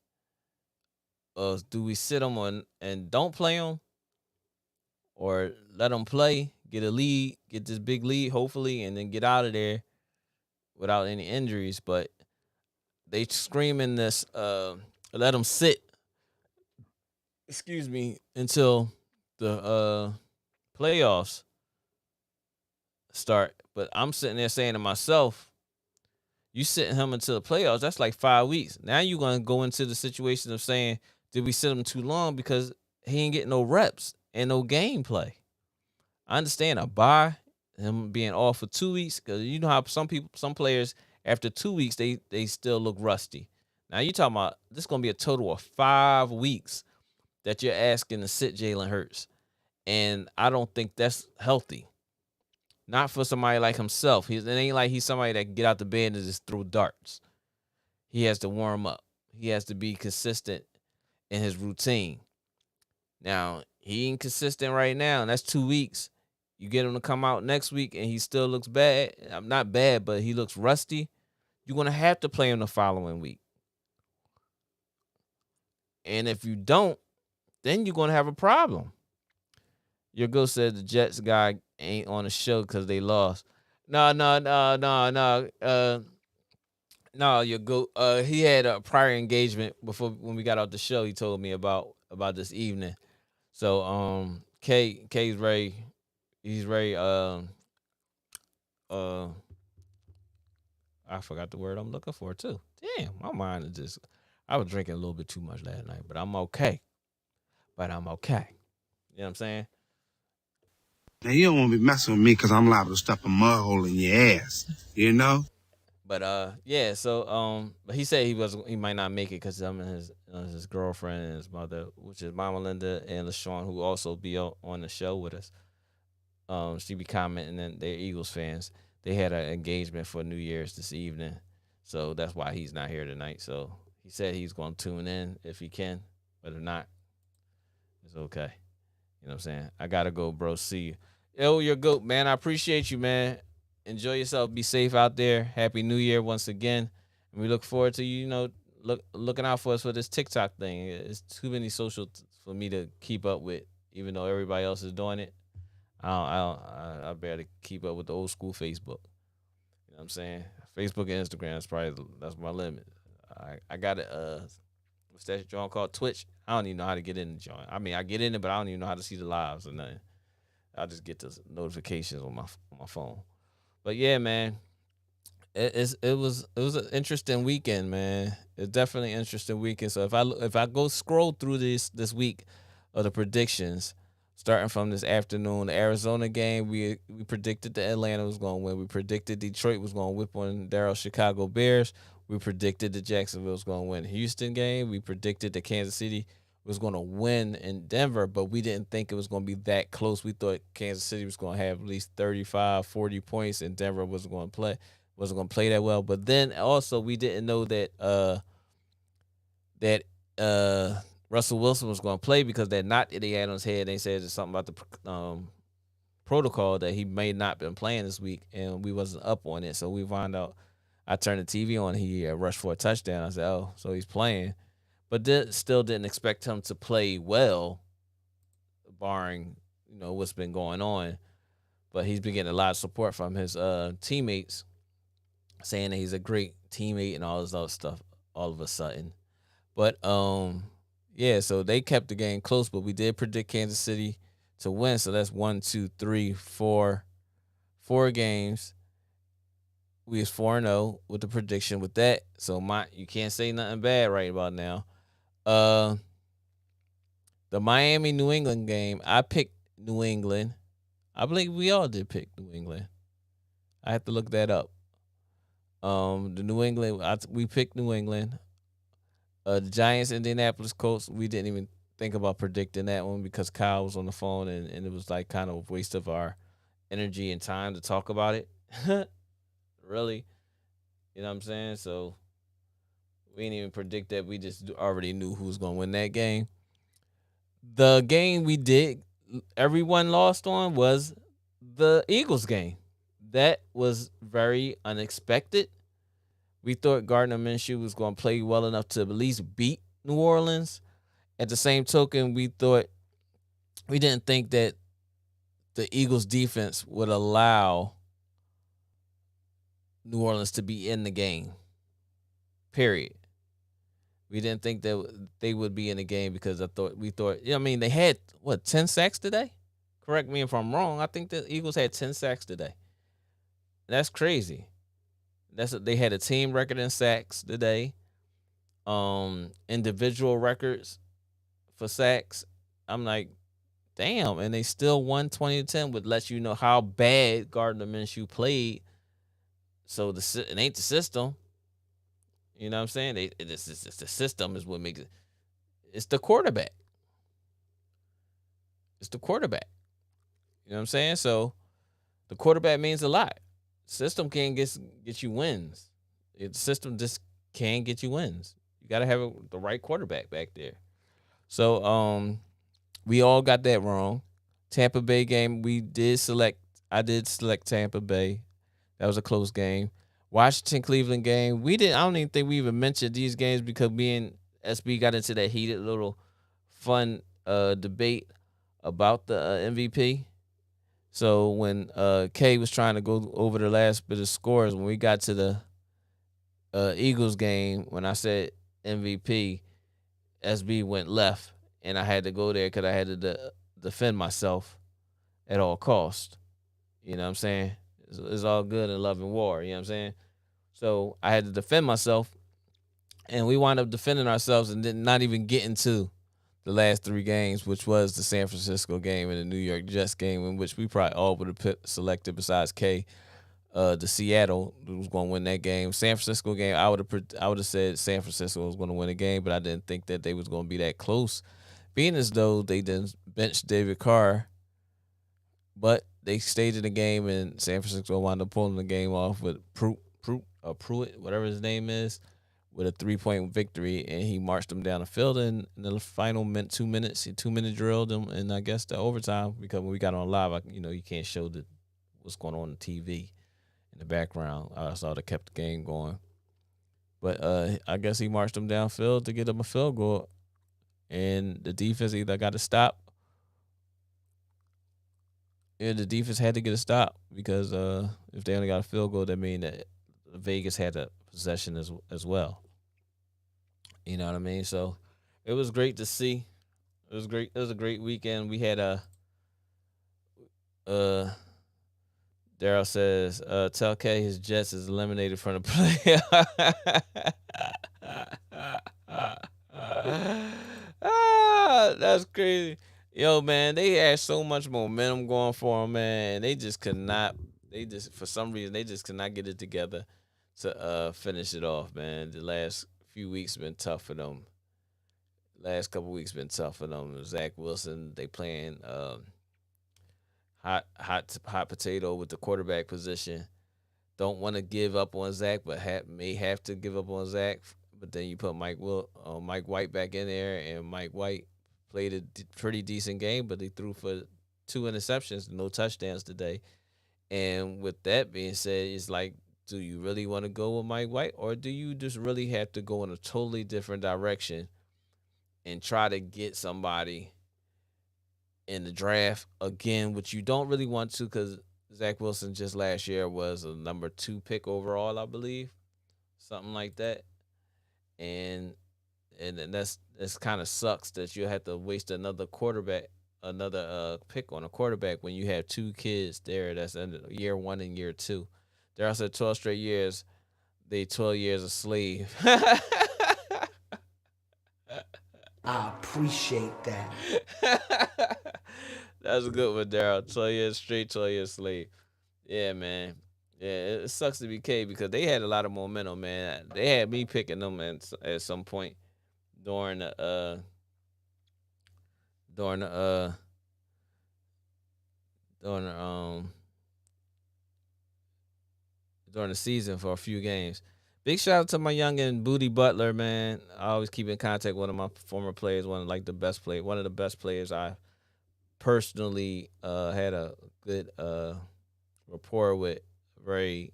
Do we sit them on and don't play them, or let them play, get a lead, get this big lead, hopefully, and then get out of there without any injuries? But they screaming this, let them sit. Excuse me, until the playoffs start. But I'm sitting there saying to myself, you sitting him until the playoffs, that's like 5 weeks. Now you're going to go into the situation of saying, did we sit him too long because he ain't getting no reps and no gameplay? I understand a bye, him being off for 2 weeks, because you know how some players, after 2 weeks, they still look rusty. Now you talking about this is going to be a total of 5 weeks that you're asking to sit Jalen Hurts. And I don't think that's healthy. Not for somebody like himself. It ain't like he's somebody that can get out the bed and just throw darts. He has to warm up. He has to be consistent in his routine. Now, he ain't consistent right now, and that's 2 weeks. You get him to come out next week, and he still looks bad. Not bad, but he looks rusty. You're going to have to play him the following week. And if you don't, then you're going to have a problem. Your ghost said the Jets guy ain't on the show because they lost. No. Your goat. He had a prior engagement before when we got out the show. He told me about this evening. So K's ready. He's ready. I forgot the word I'm looking for too. Damn, my mind is just. I was drinking a little bit too much last night, but I'm okay. You know what I'm saying? Now, you don't want to be messing with me because I'm liable to stuff a mud hole in your ass, you know? But yeah, so but he said he might not make it because his girlfriend and his mother, which is Mama Linda and LaShawn, who also be on the show with us. She be commenting, and they're Eagles fans. They had an engagement for New Year's this evening, so that's why he's not here tonight. So he said he's going to tune in if he can, but if not, it's okay. You know what I'm saying? I gotta go, bro. See you. Yo, your goat, man. I appreciate you, man. Enjoy yourself. Be safe out there. Happy New Year once again. And we look forward to you, looking out for us for this TikTok thing. It's too many social for me to keep up with, even though everybody else is doing it. I barely keep up with the old school Facebook. You know what I'm saying? Facebook and Instagram that's my limit. I got it. What's that joint called? Twitch. I don't even know how to get in the joint. I mean, I get in it, but I don't even know how to see the lives or nothing. I just get the notifications on my phone. But yeah, man, it was an interesting weekend, man. It's definitely an interesting weekend. So if I go scroll through this week of the predictions, starting from this afternoon, the Arizona game, we predicted the Atlanta was going to win. We predicted Detroit was going to whip on Daryl's Chicago Bears. We predicted the Jacksonville was going to win the Houston game. We predicted that Kansas City was going to win in Denver, but we didn't think it was going to be that close. We thought Kansas City was going to have at least 35, 40 points, and Denver wasn't going to play that well. But then also we didn't know that Russell Wilson was going to play because that knot that he had on his head, they said something about the protocol that he may not been playing this week, and we wasn't up on it. So we found out. I turned the TV on. He rushed for a touchdown. I said, oh, so he's playing. But still didn't expect him to play well, barring, what's been going on. But he's been getting a lot of support from his teammates, saying that he's a great teammate and all this other stuff all of a sudden. But Yeah, so they kept the game close, but we did predict Kansas City to win. So that's 4 games. We was 4-0 with the prediction with that. So you can't say nothing bad right about now. The Miami New England game, I picked New England. I believe we all did pick New England. I have to look that up. The New England, we picked New England. The Giants, Indianapolis Colts, we didn't even think about predicting that one because Kyle was on the phone and it was like kind of a waste of our energy and time to talk about it. Really, you know what I'm saying? So we didn't even predict that. We just already knew who was going to win that game. The game everyone lost on was the Eagles game. That was very unexpected. We thought Gardner Minshew was going to play well enough to at least beat New Orleans. At the same token, we didn't think that the Eagles defense would allow New Orleans to be in the game. Period. We didn't think that they would be in the game because they had 10 sacks today? Correct me if I'm wrong. I think the Eagles had 10 sacks today. That's crazy. They had a team record in sacks today. Individual records for sacks. I'm like, damn, and they still won 20-10, which lets you know how bad Gardner Minshew played. So it ain't the system. You know what I'm saying? It's the system is what makes it. It's the quarterback. It's the quarterback. You know what I'm saying? So the quarterback means a lot. System can't get you wins. The system just can't get you wins. You got to have the right quarterback back there. So we all got that wrong. Tampa Bay game, I did select Tampa Bay. That was a close game. Washington Cleveland game, I don't even think we even mentioned these games because me and SB got into that heated little fun debate about the MVP. So when Kay was trying to go over the last bit of scores, when we got to the Eagles game, when I said MVP, SB went left, and I had to go there because I had to defend myself at all costs. You know what I'm saying? It's all good in love and war. You know what I'm saying? So I had to defend myself, and we wound up defending ourselves and did not even get into the last 3 games, which was the San Francisco game and the New York Jets game, in which we probably all would have selected besides K, the Seattle was going to win that game. San Francisco game, I would have said San Francisco was going to win the game, but I didn't think that they was going to be that close. Being as though they didn't bench David Carr, but they stayed in the game, and San Francisco wound up pulling the game off with Pruitt, whatever his name is, with a 3-point victory, and he marched them down the field in the final 2 minutes. He 2-minute drilled them, and I guess the overtime, because when we got on live, you can't show what's going on TV in the background. I saw they kept the game going. But I guess he marched them downfield to get them a field goal, and the defense either got to stop. Yeah, the defense had to get a stop because if they only got a field goal, that mean that Vegas had a possession as well. You know what I mean? So it was great to see. It was great. It was a great weekend. We had Daryl says, tell K his Jets is eliminated from the play. That's crazy. Yo, man, they had so much momentum going for them, man. For some reason, they just could not get it together to finish it off, man. The last few weeks been tough for them. Last couple weeks been tough for them. Zach Wilson, they playing hot potato with the quarterback position. Don't want to give up on Zach, but may have to give up on Zach. But then you put Mike White back in there, and Mike White played a pretty decent game, but they threw for 2 interceptions, no touchdowns today. And with that being said, it's like, do you really want to go with Mike White, or do you just really have to go in a totally different direction and try to get somebody in the draft again, which you don't really want to, because Zach Wilson just last year was a number 2 pick overall, I believe, something like that. And and that's kind of sucks that you have to waste another pick on a quarterback when you have two kids there. That's in year 1 and year 2. There said 12 straight years. They 12 years a slave. I appreciate that. That's a good one, Daryl. 12 years straight, 12 years slave. Yeah, man. Yeah, it sucks to be K because they had a lot of momentum, man. They had me picking them at some point during the during the during the during the season for a few games. Big shout out to my youngin' Booty Butler, man. I always keep in contact with one of my former players, one of the best players I personally had a good rapport with. Very,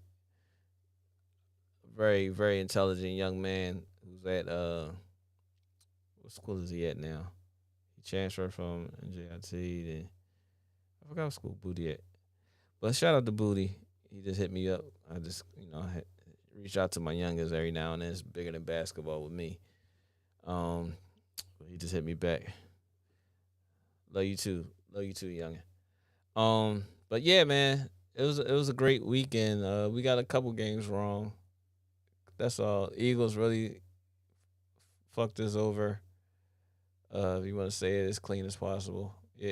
very, very intelligent young man who's at what school is he at now? He transferred from NJIT. Then I forgot what school Booty at. But shout out to Booty. He just hit me up. I just reach out to my youngest every now and then. It's bigger than basketball with me. But he just hit me back. Love you too, youngin. But yeah, man. It was a great weekend. We got a couple games wrong. That's all. Eagles really fucked us over. If you want to say it as clean as possible. Yeah,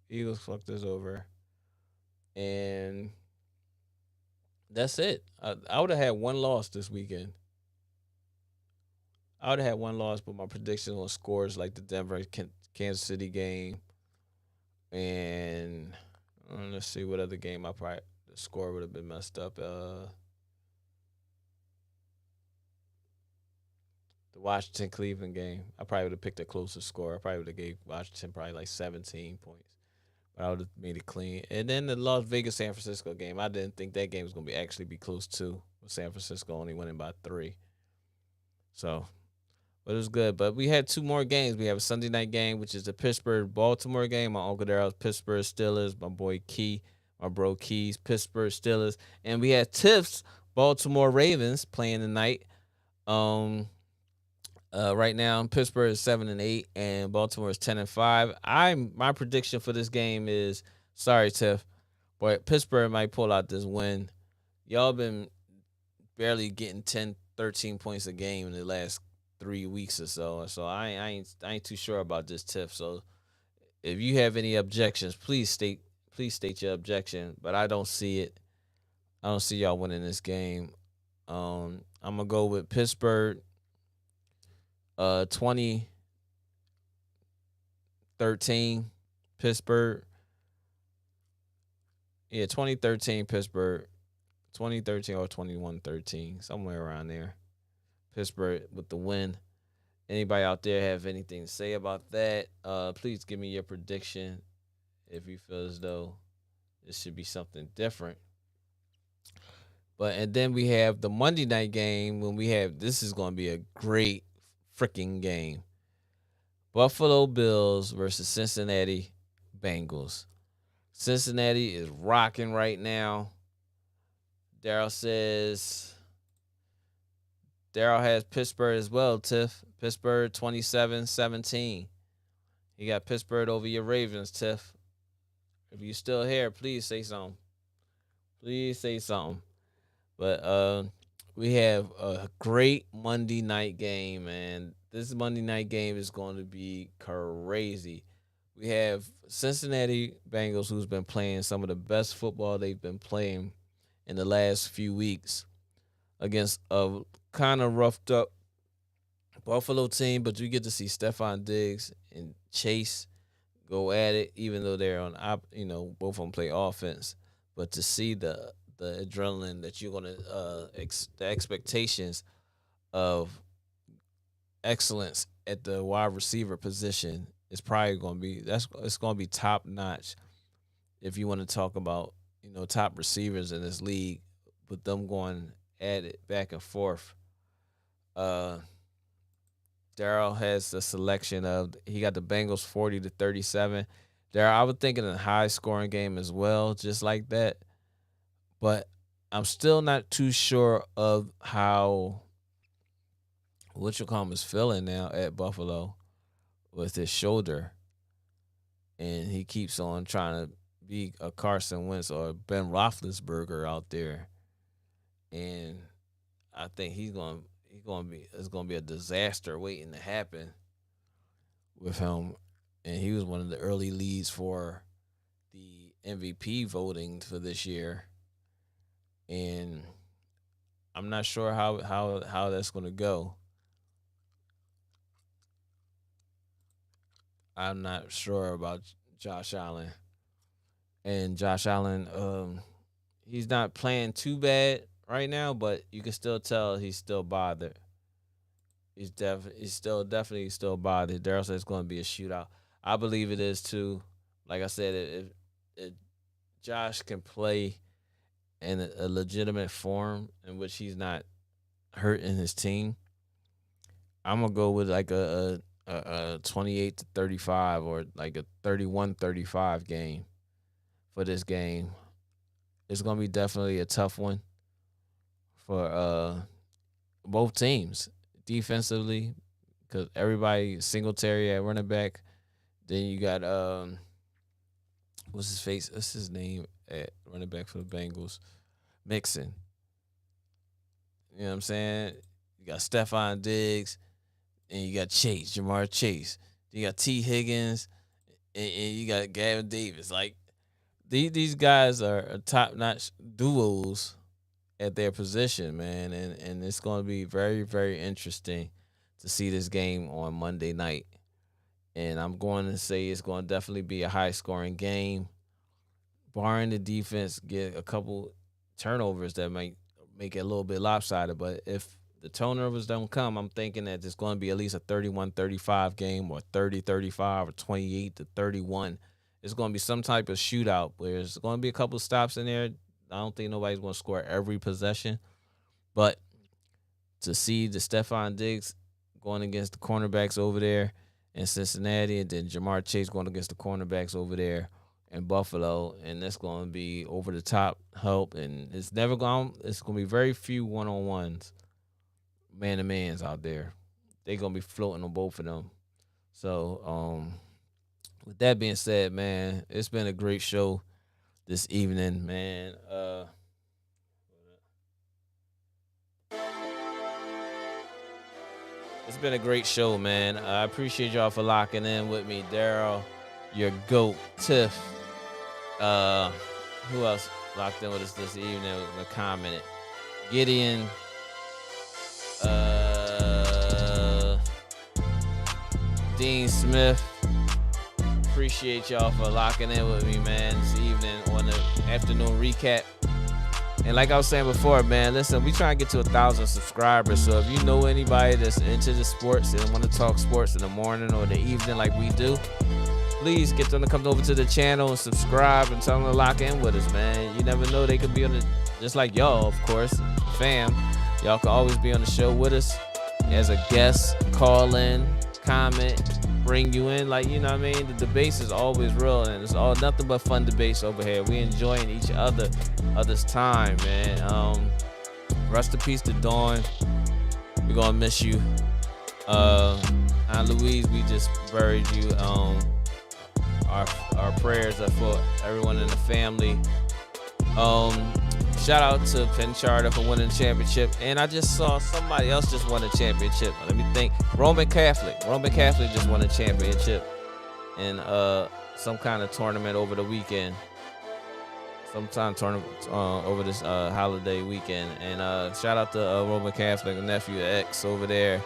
Eagles fucked us over. And that's it. I would have had one loss this weekend. I would have had one loss, but my prediction on scores like the Denver Kansas City game and let's see what other game the score would have been messed up. The Washington Cleveland game. I probably would have picked a closer score. I probably would have gave Washington probably like 17 points. But I would have made it clean. And then the Las Vegas San Francisco game. I didn't think that game was gonna actually be close too. With San Francisco only winning by 3. So but it was good. But we had 2 more games. We have a Sunday night game, which is the Pittsburgh-Baltimore game. My Uncle Daryl's Pittsburgh Steelers. My boy Key, my bro Keys, Pittsburgh Steelers. And we had Tiff's Baltimore Ravens playing tonight. Right now, Pittsburgh is 7-8, and Baltimore is 10-5. My prediction for this game is, sorry, Tiff, but Pittsburgh might pull out this win. Y'all been barely getting 10, 13 points a game in the last 3 weeks or so. So I ain't too sure about this, Tiff. So if you have any objections, please state your objection. But I don't see it. I don't see y'all winning this game. I'm gonna go with Pittsburgh. 2013 Pittsburgh. Yeah, 2013 Pittsburgh. 2013 or 21-13, somewhere around there. Pittsburgh with the win. Anybody out there have anything to say about that? Please give me your prediction if you feel as though this should be something different. And then we have the Monday night game this is going to be a great freaking game. Buffalo Bills versus Cincinnati Bengals. Cincinnati is rocking right now. Daryl has Pittsburgh as well, Tiff. Pittsburgh 27-17. He got Pittsburgh over your Ravens, Tiff. If you're still here, please say something. But we have a great Monday night game, and this Monday night game is going to be crazy. We have Cincinnati Bengals, who's been playing some of the best football they've been playing in the last few weeks, against a kind of roughed up Buffalo team, but you get to see Stephon Diggs and Chase go at it, even though they're on both of them play offense. But to see the adrenaline that you're gonna the expectations of excellence at the wide receiver position is probably gonna be it's gonna be top notch. If you want to talk about top receivers in this league, with them going at it back and forth. Daryl has the selection of, he got the Bengals 40-37. Daryl, I was thinking a high scoring game as well, just like that. But I'm still not too sure of is feeling now at Buffalo with his shoulder, and he keeps on trying to be a Carson Wentz or Ben Roethlisberger out there, and I think it's gonna be a disaster waiting to happen with him. And he was one of the early leads for the MVP voting for this year, and I'm not sure how that's gonna go. I'm not sure about Josh Allen. And Josh Allen, he's not playing too bad right now, but you can still tell he's still bothered. He's definitely still bothered. Daryl said it's going to be a shootout. I believe it is too. Like I said, if Josh can play in a legitimate form in which he's not hurting his team, I'm gonna go with like a 28-35 or like a 31-35 game for this game. It's gonna be definitely a tough one for both teams defensively, because everybody Singletary at running back. Then you got what's his name at running back for the Bengals? Mixon. You know what I'm saying? You got Stephon Diggs, and you got Jamar Chase. You got T. Higgins, and you got Gavin Davis. Like, these guys are top-notch duos at their position, man, and it's going to be very, very interesting to see this game on Monday night. And I'm going to say it's going to definitely be a high-scoring game, barring the defense get a couple turnovers that might make it a little bit lopsided. But if the turnovers don't come, I'm thinking that it's going to be at least a 31-35 game, or 30-35, or 28-31. It's going to be some type of shootout where there's going to be a couple stops in there. I don't think nobody's going to score every possession. But to see the Stephon Diggs going against the cornerbacks over there in Cincinnati, and then Jamar Chase going against the cornerbacks over there in Buffalo, and that's going to be over the top help. And it's going to be very few one-on-ones, man-to-mans out there. They're going to be floating on both of them. So, with that being said, man, it's been a great show this evening, man. It's been a great show, man. I appreciate y'all for locking in with me. Daryl, your GOAT, Tiff. Who else locked in with us this evening and commented? Gideon. Dean Smith. Appreciate y'all for locking in with me, man, this evening on the afternoon recap. And like I was saying before, man, listen, we trying to get to 1,000 subscribers. So if you know anybody that's into the sports and want to talk sports in the morning or the evening like we do, please get them to come over to the channel and subscribe and tell them to lock in with us, man. You never know, they could be on the, just like y'all, of course, fam. Y'all can always be on the show with us as a guest, call in, comment, bring you in, like, you know what I mean? The debates is always real, and it's all nothing but fun debates over here. We enjoying each other's time, man. Rest in peace to Dawn. We're gonna miss you. Aunt Louise, we just buried you. Our prayers are for everyone in the family. Shout out to Penn Charter for winning the championship. And I just saw somebody else just won a championship. Let me think. Roman Catholic just won a championship in some kind of tournament over the weekend. Sometime tournament over this holiday weekend. And shout out to Roman Catholic, nephew X over there,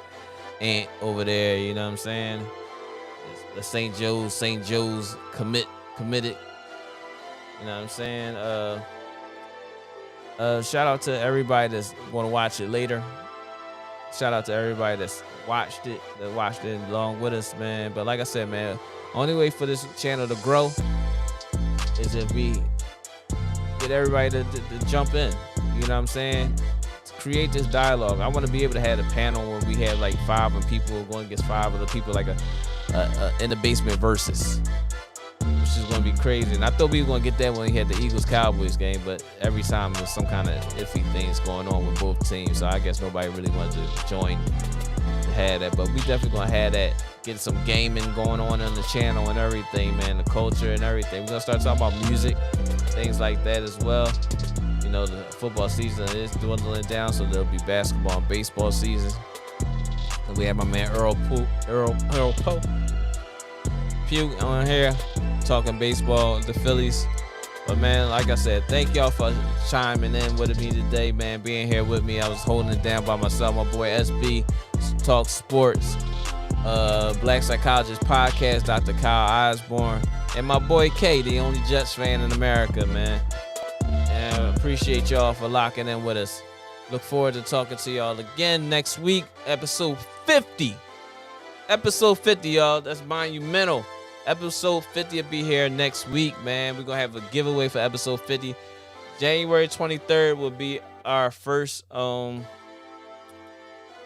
aunt over there, you know what I'm saying? The St. Joe's committed. You know what I'm saying? Shout out to everybody that's going to watch it later. Shout out to everybody that's watched it along with us, man. But like I said, man, only way for this channel to grow is if we get everybody to jump in. You know what I'm saying? To create this dialogue. I want to be able to have a panel where we have like 5 and people going against 5 other people, like a in the basement versus, which is going to be crazy. And I thought we were going to get that when we had the Eagles-Cowboys game, but every time there's some kind of iffy things going on with both teams, so I guess nobody really wanted to join to have that, but we definitely gonna have that. Get some gaming going on the channel and everything, man. The culture and everything. We're gonna start talking about music, things like that as well. You know, the football season is dwindling down, so there'll be basketball and baseball season. And we have my man Earl Poe Puke on here talking baseball, the Phillies. But man, like I said, thank y'all for chiming in with me today, man. Being here with me, I was holding it down by myself. My boy SB talk sports, Black Psychologist Podcast, Dr. Kyle Osborne, and my boy K, the only Jets fan in America, man. And I appreciate y'all for locking in with us. Look forward to talking to y'all again next week, episode 50. Episode 50, y'all. That's monumental. Episode 50 will be here next week, man. We're going to have a giveaway for episode 50. January 23rd will be our first, January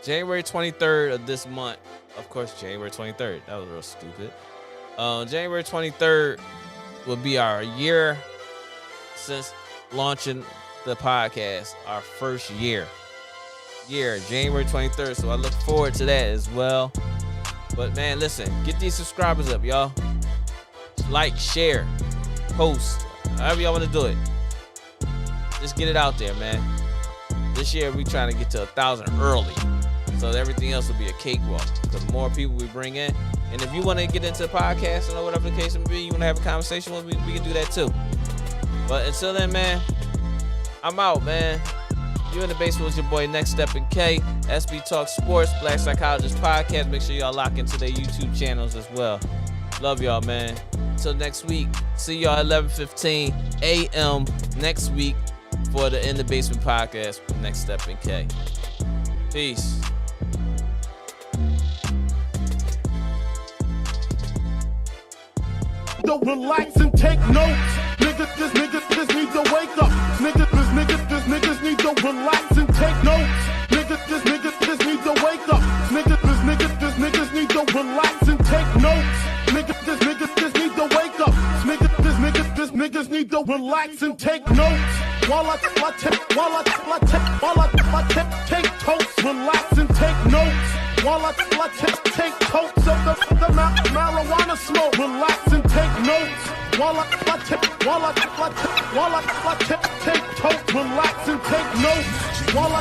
23rd of this month. Of course, January 23rd. That was real stupid. January 23rd will be our year since launching the podcast. Our first year, January 23rd. So I look forward to that as well. But man, listen, get these subscribers up, y'all. Like, share, post, however y'all want to do it. Just get it out there, man. This year we trying to get to 1,000 early, so everything else will be a cakewalk. Because the more people we bring in, and if you want to get into podcasting or whatever the case may be, you want to have a conversation with me, we can do that too. But until then, man, I'm out, man. You in the basement with your boy Next Step and K, SB Talk Sports, Black Psychologist Podcast. Make sure y'all lock into their YouTube channels as well. Love y'all, man. Until next week, see y'all at 11:15 a.m. next week for the In the Basement Podcast with Next Step and K. Peace. Don't relax and take notes. Niggas need to wake up. Niggas need to relax and take notes. Niggas need to wake up. Niggas need to relax and take notes. Niggas need to wake up. Niggas need to relax and take notes. While I take totes, relax and take notes. While I take totes of the marijuana smoke, relax and take notes. While I take totes, relax and take notes. While I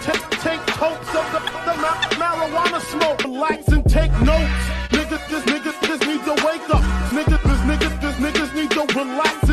take totes of the marijuana smoke, relax and take notes. Niggas need to wake up. Niggas need to relax